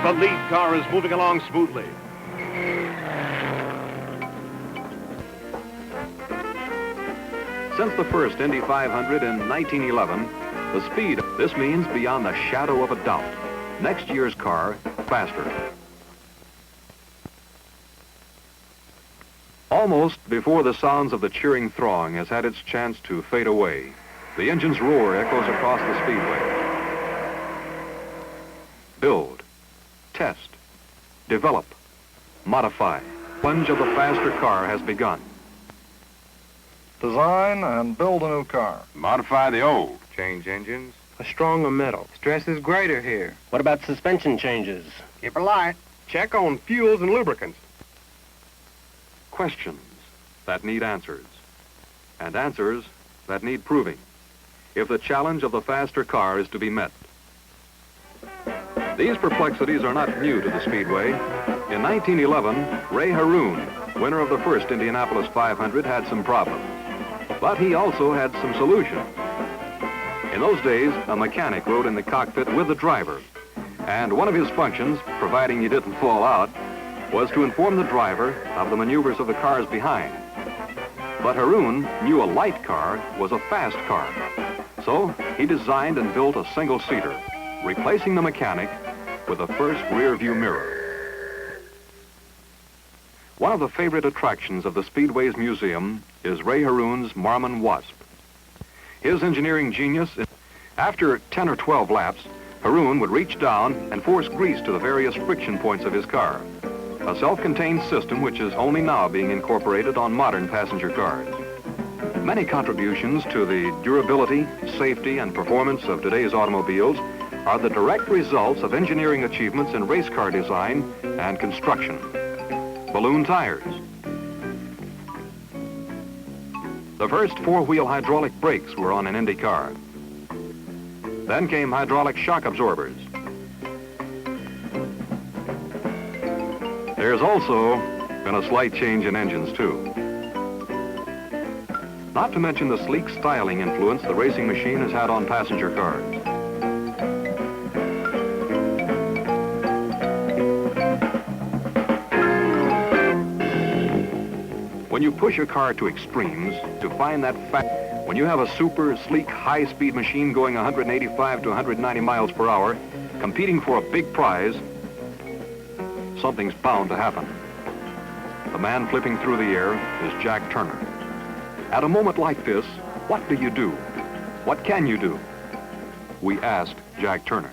The lead car is moving along smoothly. Since the first Indy 500 in 1911, the speed, this means beyond the shadow of a doubt. Next year's car, faster. Almost before the sounds of the cheering throng has had its chance to fade away, the engine's roar echoes across the speedway. Build, test, develop, modify. Plunge of the faster car has begun. Design and build a new car. Modify the old. Change engines. A stronger metal. Stress is greater here. What about suspension changes? Keep her light. Check on fuels and lubricants. Questions that need answers, and answers that need proving, if the challenge of the faster car is to be met. These perplexities are not new to the Speedway. In 1911, Ray Harroun, winner of the first Indianapolis 500, had some problems, but he also had some solutions. In those days, a mechanic rode in the cockpit with the driver, and one of his functions, providing he didn't fall out, was to inform the driver of the maneuvers of the cars behind. But Harroun knew a light car was a fast car, so he designed and built a single-seater, replacing the mechanic with the first rear-view mirror. One of the favorite attractions of the Speedway's museum is Ray Harroun's Marmon Wasp. His engineering genius, after 10 or 12 laps, Harroun would reach down and force grease to the various friction points of his car, a self-contained system which is only now being incorporated on modern passenger cars. Many contributions to the durability, safety, and performance of today's automobiles are the direct results of engineering achievements in race car design and construction. Balloon tires. The first four-wheel hydraulic brakes were on an Indy car. Then came hydraulic shock absorbers. There's also been a slight change in engines, too. Not to mention the sleek styling influence the racing machine has had on passenger cars. When you push a car to extremes to find that fact, when you have a super sleek high-speed machine going 185 to 190 miles per hour, competing for a big prize, something's bound to happen. The man flipping through the air is Jack Turner. At a moment like this, what do you do? What can you do? We asked Jack Turner.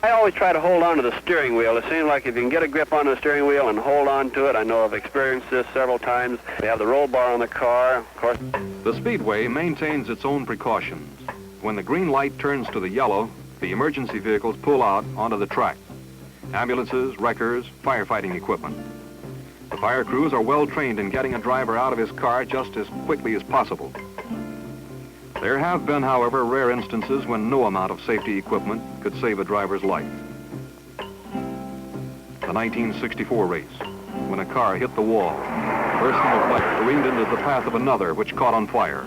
I always try to hold on to the steering wheel. It seems like if you can get a grip on the steering wheel and hold on to it, I know I've experienced this several times. They have the roll bar on the car, of course. The Speedway maintains its own precautions. When the green light turns to the yellow, the emergency vehicles pull out onto the track. Ambulances, wreckers, firefighting equipment. The fire crews are well trained in getting a driver out of his car just as quickly as possible. There have been, however, rare instances when no amount of safety equipment could save a driver's life. The 1964 race, when a car hit the wall, bursting of light careened into the path of another, which caught on fire.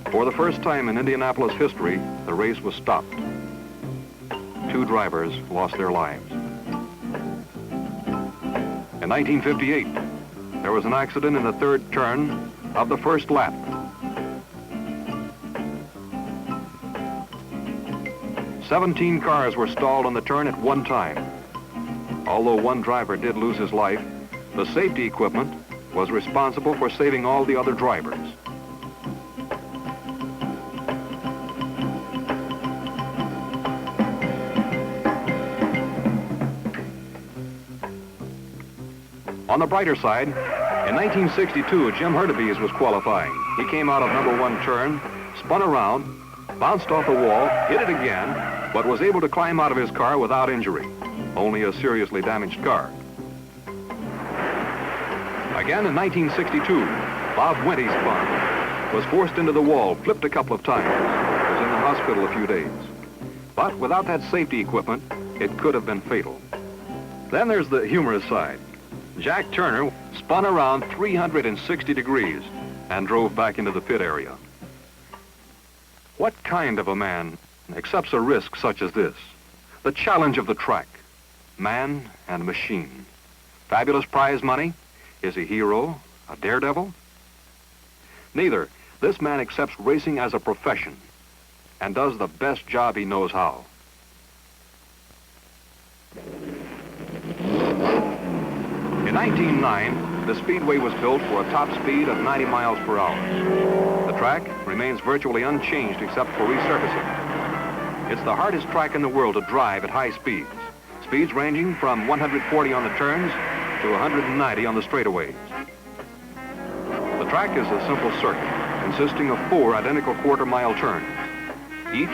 For the first time in Indianapolis history, the race was stopped. 2 drivers lost their lives. In 1958, there was an accident in the third turn of the first lap. "17 cars were stalled on the turn at one time. Although one driver did lose his life, the safety equipment was responsible for saving all the other drivers. On the brighter side, in 1962, Jim Hurtubise was qualifying. He came out of number 1 turn, spun around, bounced off the wall, hit it again, but was able to climb out of his car without injury. Only a seriously damaged car. Again in 1962, Bob Wenty's car was forced into the wall, flipped a couple of times, was in the hospital a few days. But without that safety equipment, it could have been fatal. Then there's the humorous side. Jack Turner spun around 360 degrees and drove back into the pit area. What kind of a man accepts a risk such as this? The challenge of the track, man and machine. Fabulous prize money? Is he a hero, a daredevil? Neither. This man accepts racing as a profession and does the best job he knows how. In 1909, the Speedway was built for a top speed of 90 miles per hour. The track remains virtually unchanged except for resurfacing. It's the hardest track in the world to drive at high speeds. Speeds ranging from 140 on the turns to 190 on the straightaways. The track is a simple circuit consisting of 4 identical quarter-mile turns, each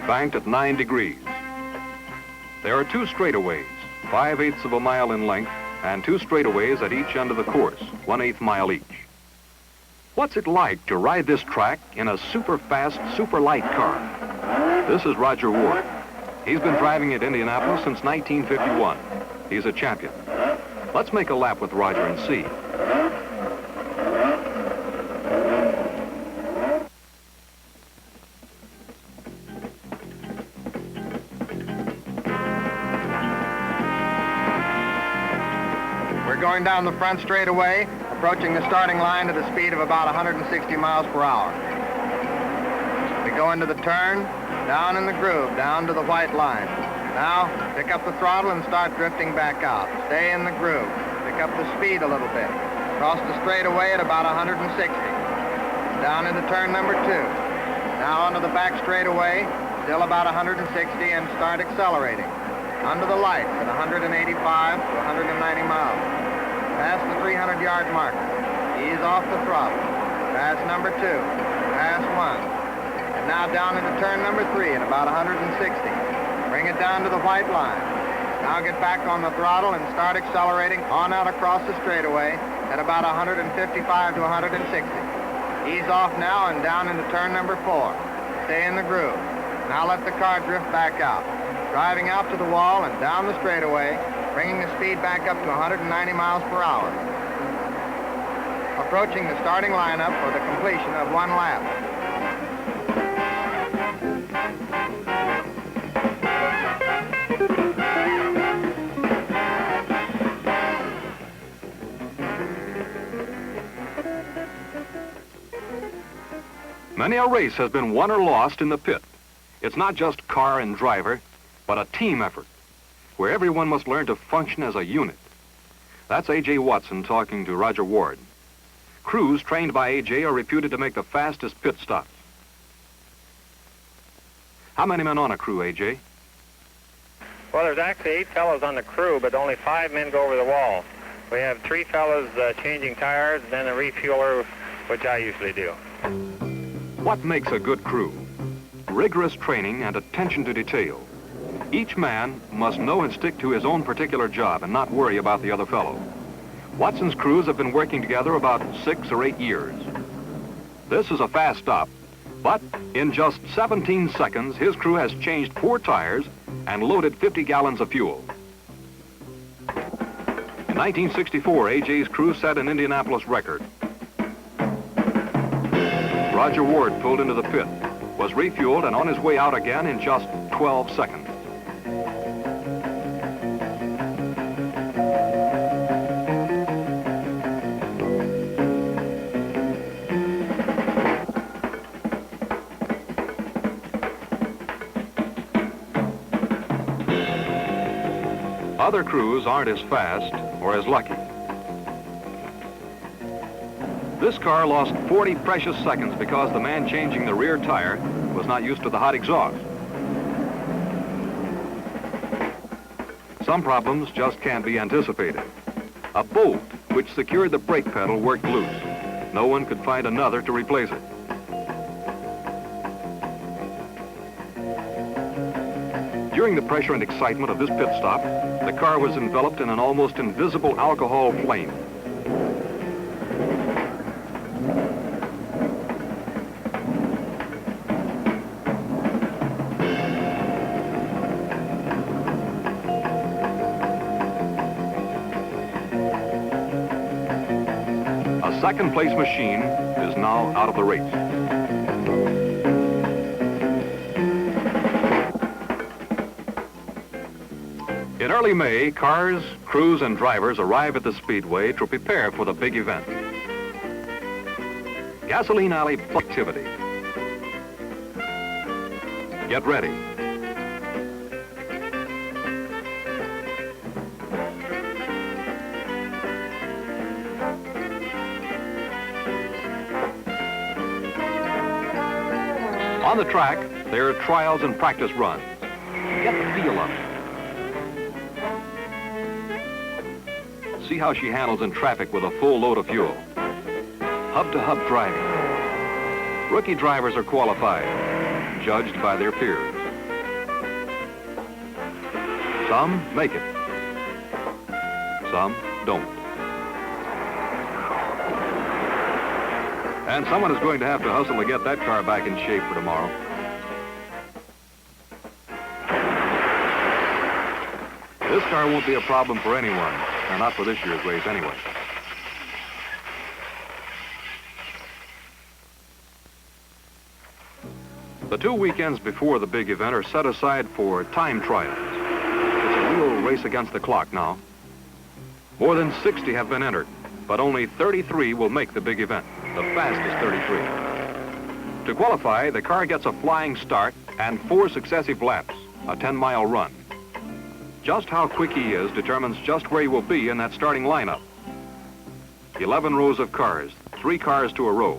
banked at 9 degrees. There are 2 straightaways, 5/8 of a mile in length, and 2 straightaways at each end of the course, 1/8 mile each. What's it like to ride this track in a super-fast, super-light car? This is Rodger Ward. He's been driving at Indianapolis since 1951. He's a champion. Let's make a lap with Rodger and see. We're going down the front straightaway, approaching the starting line at a speed of about 160 miles per hour. We go into the turn, down in the groove, down to the white line. Now, pick up the throttle and start drifting back out. Stay in the groove. Pick up the speed a little bit. Cross the straightaway at about 160. Down into turn number 2. Now onto the back straightaway, still about 160, and start accelerating. Under the lights at 185 to 190 miles. Past the 300-yard marker. Ease off the throttle. Pass number 2. Pass 1. And now down into turn number 3 at about 160. Bring it down to the white line. Now get back on the throttle and start accelerating on out across the straightaway at about 155 to 160. Ease off now and down into turn number 4. Stay in the groove. Now let the car drift back out. Driving out to the wall and down the straightaway, bringing the speed back up to 190 miles per hour. Approaching the starting lineup for the completion of 1 lap. Many a race has been won or lost in the pit. It's not just car and driver, but a team effort, where everyone must learn to function as a unit. That's A.J. Watson talking to Rodger Ward. Crews trained by A.J. are reputed to make the fastest pit stops. How many men on a crew, A.J.? Well, there's actually 8 fellows on the crew, but only 5 men go over the wall. We have 3 fellows changing tires, and then a refueler, which I usually do. What makes a good crew? Rigorous training and attention to detail. Each man must know and stick to his own particular job and not worry about the other fellow. Watson's crews have been working together about 6 or 8 years. This is a fast stop, but in just 17 seconds, his crew has changed 4 tires and loaded 50 gallons of fuel. In 1964, A.J.'s crew set an Indianapolis record. Rodger Ward pulled into the pit, was refueled, and on his way out again in just 12 seconds. Other crews aren't as fast or as lucky. This car lost 40 precious seconds because the man changing the rear tire was not used to the hot exhaust. Some problems just can't be anticipated. A bolt which secured the brake pedal worked loose. No one could find another to replace it. During the pressure and excitement of this pit stop, the car was enveloped in an almost invisible alcohol flame. A second-place machine is now out of the race. In early May, cars, crews, and drivers arrive at the Speedway to prepare for the big event. Gasoline alley activity. Get ready. On the track, there are trials and practice runs. Get the feel of it. See how she handles in traffic with a full load of fuel. Hub-to-hub driving. Rookie drivers are qualified, judged by their peers. Some make it. Some don't. And someone is going to have to hustle to get that car back in shape for tomorrow. This car won't be a problem for anyone, and not for this year's race anyway. The 2 weekends before the big event are set aside for time trials. It's a real race against the clock now. More than 60 have been entered, but only 33 will make the big event, the fastest 33. To qualify, the car gets a flying start and 4 successive laps, a 10-mile run. Just how quick he is determines just where he will be in that starting lineup. 11 rows of cars, 3 cars to a row.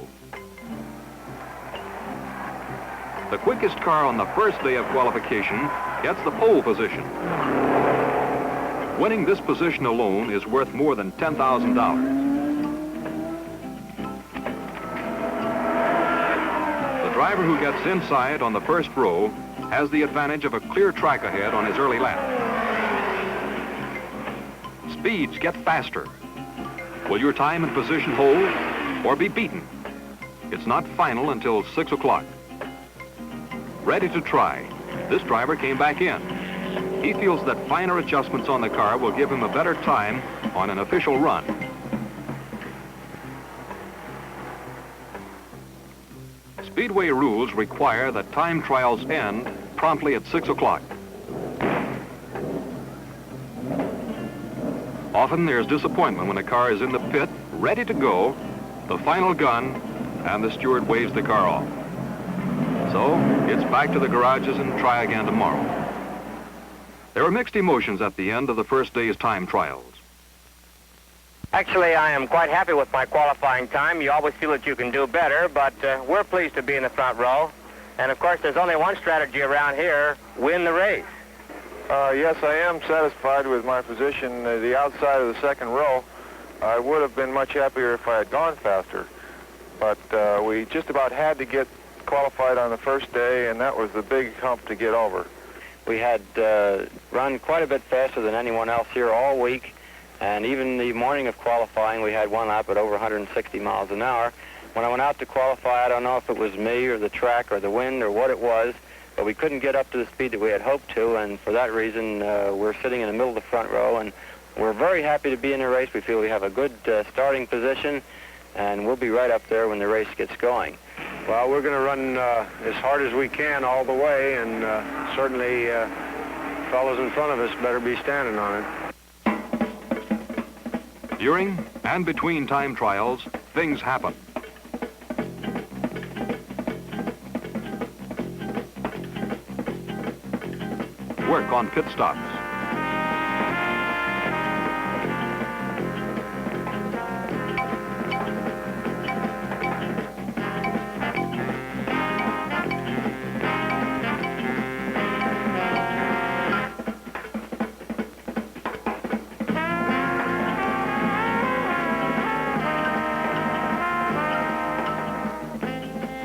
The quickest car on the first day of qualification gets the pole position. Winning this position alone is worth more than $10,000. The driver who gets inside on the first row has the advantage of a clear track ahead on his early lap. Speeds get faster. Will your time and position hold or be beaten? It's not final until 6 o'clock. Ready to try, this driver came back in. He feels that finer adjustments on the car will give him a better time on an official run. Speedway rules require that time trials end promptly at 6 o'clock. Often there's disappointment when a car is in the pit, ready to go, the final gun, and the steward waves the car off. So it's back to the garages and try again tomorrow. There are mixed emotions at the end of the first day's time trials. Actually, I am quite happy with my qualifying time. You always feel that you can do better, but we're pleased to be in the front row. And of course, there's only one strategy around here: win the race. Yes, I am satisfied with my position at the outside of the second row. I would have been much happier if I had gone faster. But we just about had to get qualified on the first day, and that was the big hump to get over. We had run quite a bit faster than anyone else here all week, and even the morning of qualifying, we had one lap at over 160 miles an hour. When I went out to qualify, I don't know if it was me or the track or the wind or what it was, but we couldn't get up to the speed that we had hoped to, and for that reason, we're sitting in the middle of the front row, and we're very happy to be in the race. We feel we have a good starting position, and we'll be right up there when the race gets going. Well, we're going to run as hard as we can all the way, and certainly fellows in front of us better be standing on it. During and between time trials, things happen. Work on pit stops.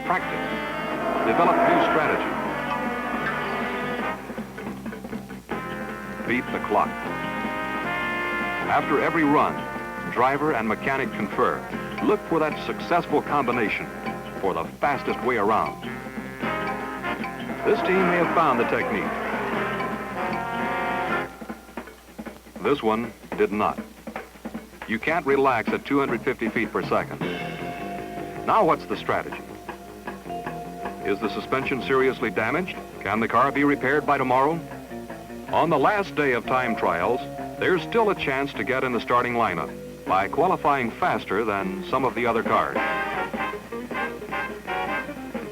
Practice. Develop new strategies. Beat the clock. After every run, driver and mechanic confer. Look for that successful combination for the fastest way around. This team may have found the technique. This one did not. You can't relax at 250 feet per second. Now what's the strategy? Is the suspension seriously damaged? Can the car be repaired by tomorrow? On the last day of time trials, there's still a chance to get in the starting lineup by qualifying faster than some of the other cars.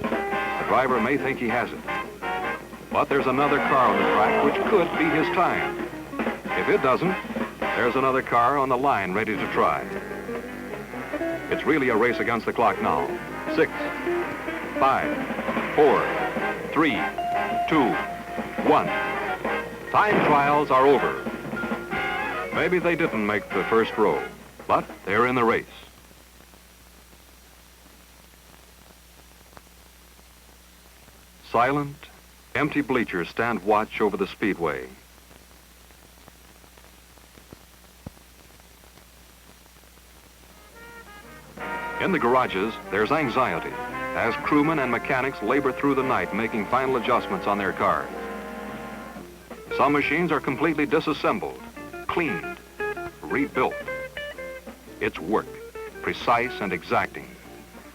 The driver may think he has it, but there's another car on the track which could be his time. If it doesn't, there's another car on the line ready to try. It's really a race against the clock now. 6, 5, 4, 3, 2, 1. Time trials are over. Maybe they didn't make the first row, but they're in the race. Silent, empty bleachers stand watch over the Speedway. In the garages, there's anxiety as crewmen and mechanics labor through the night making final adjustments on their cars. Some machines are completely disassembled, cleaned, rebuilt. It's work, precise and exacting.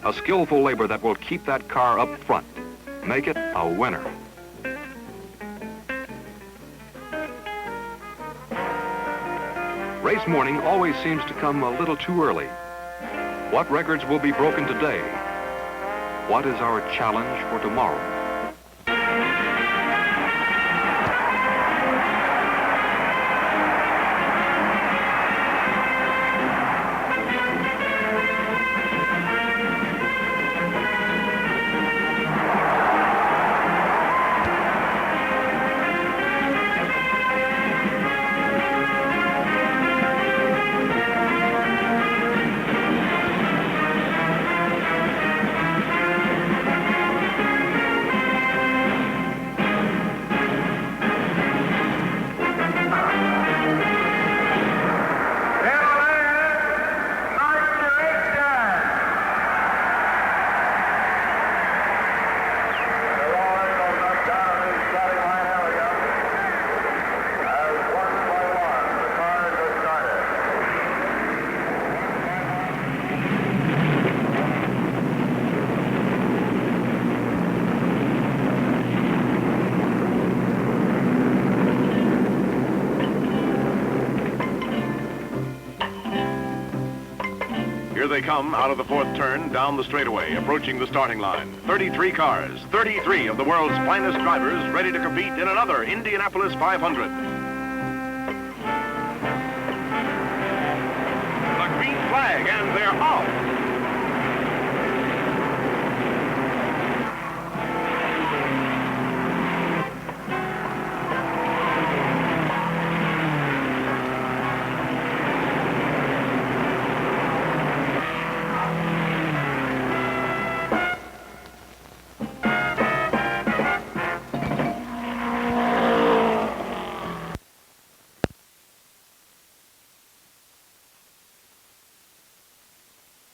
A skillful labor that will keep that car up front, make it a winner. Race morning always seems to come a little too early. What records will be broken today? What is our challenge for tomorrow? Here they come out of the fourth turn down the straightaway, approaching the starting line. 33 cars, 33 of the world's finest drivers ready to compete in another Indianapolis 500.